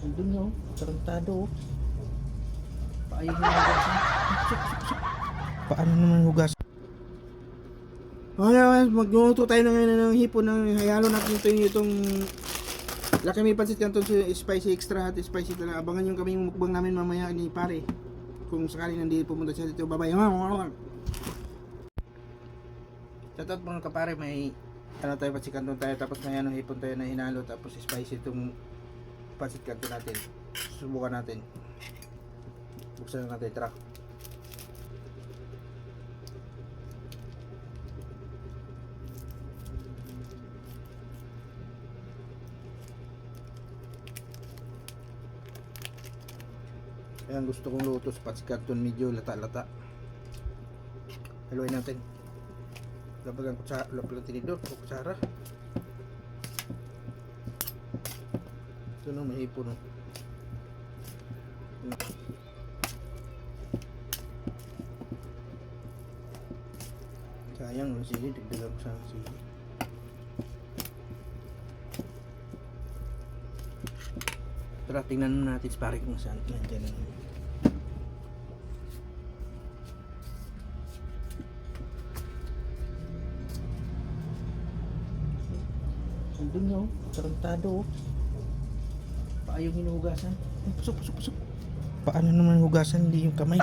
Andun nyo, tarantado. Paayos na hugasan. Paano naman hugasan? Okay, magluto tayo ng hipon ng hayalo natin itong Laki may pansit canton spicy extra hot spicy talaga. Abangan yung kaming mukbang namin mamaya ni pare. Kung sakaling nandito pumunta siya dito, bye-bye. Shoutout mga kapare, may ano tayo, pansit canton tayo, tapos may ano hipon tayo na hinalo, tapos spicy itong pansit canton natin. Subukan natin. Buksan na natin, tara. Ayan, gusto kong luto sa pansit canton, medyo lata-lata. Haluin natin. Lapag ang kutsara, lapag ang tinidor, kutsara. Ito no, may hipon no. Sayang, sige, dagdagan ko sa sige. Tara, tingnan natin sa pare kung saan nandiyan ang andun nyo, tarantado. Paayong hinuhugasan. Pusok. Paano naman hugasan, hindi yung kamay?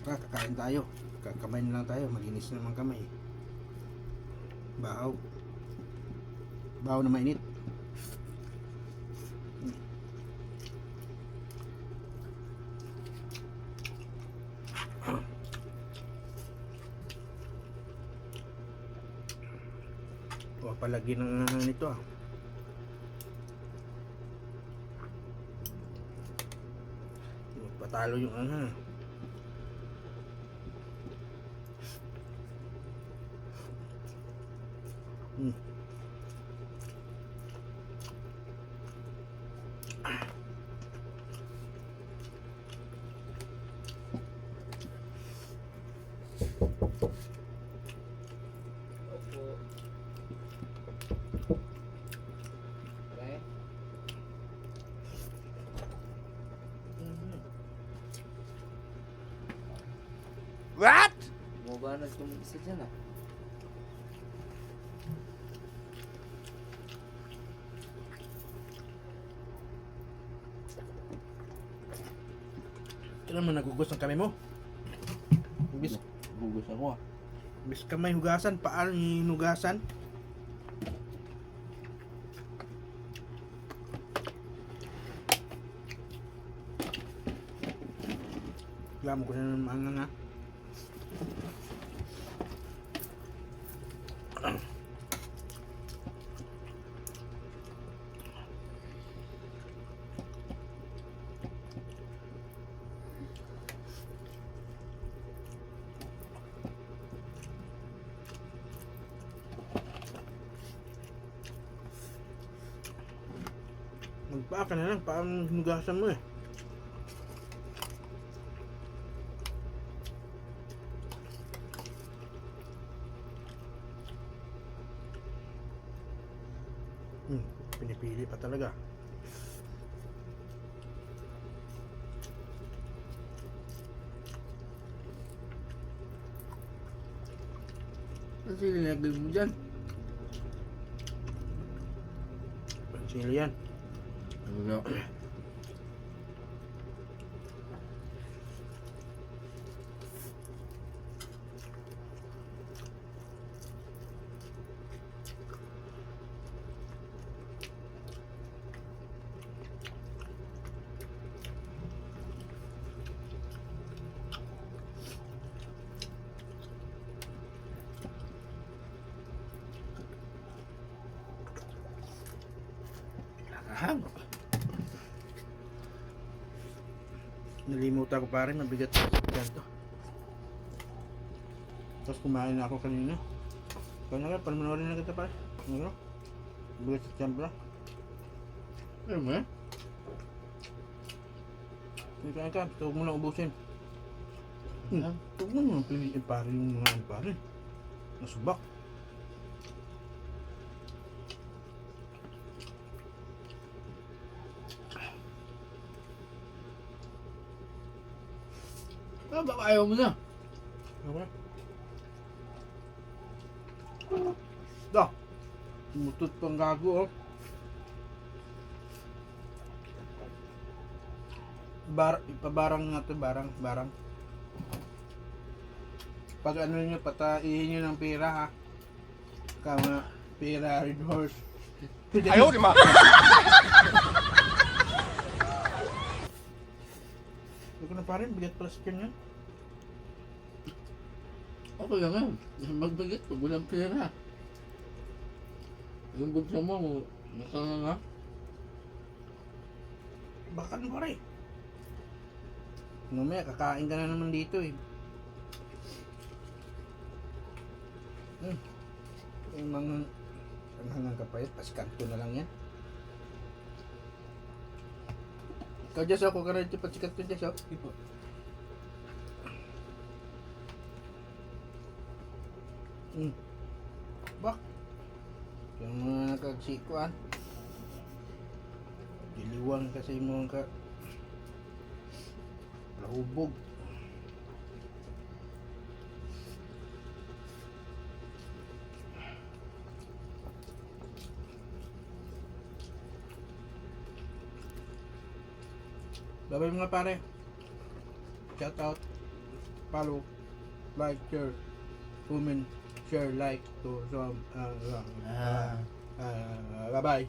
Kakain tayo. Kamay na lang tayo, malinis naman kamay. Bahaw na mainit. O palagi ng nito ah. Patalo yung ano. What? Mabanag itong isa dyan ah. Kailan mo nagugos ng kamay mo? Bis Bugos ako ah. bis kamay hugasan, paano hinugasan? Alam ko na ng mga nga. Magpaa ka na lang, paano hinugasan mo eh. Pinipili pa talaga. Ano sili nilagay mo dyan? Sili yan. Ano? Ahang. Nalimutan ko pa rin, mabigat sa to. Tapos kumain na ako kanina. Kaya nga, panoorin na kita pare. Ano? Mabigat sa tiyan pala. Ano mo eh? Hindi ka, huwag mo lang ubusin. Huwag mo naman piliin pare yung mga ano pare. Nasubak. Baka ayaw mo na. Okay. Dah. Mutut pang gago oh. Ipabarang nga to, barang. Pag ano nyo, pataihin nyo ng pera ha. Kama, pera, red horse. Ayaw, di ma. Hindi ko na pa rin, bigat pala sa tiyan yan. Okay lang yan. Magbigat pag walang pera. Yung bulsa mo, nasaan nga? Baka ano pa rin. Mamaya, kakain ka na naman dito eh. Yung mga hanggang kapayat, paskanto na lang yan. Ikaw Jess, ako ka rin ito pasikanto Jess oh. Ipo. Bak. Yung mga nakagsikuan. Diliwang kasi mo ka. Lahubog. Babay mga pare. Shout out. Follow. Like, share. Comment. Share, like to some. Bye bye.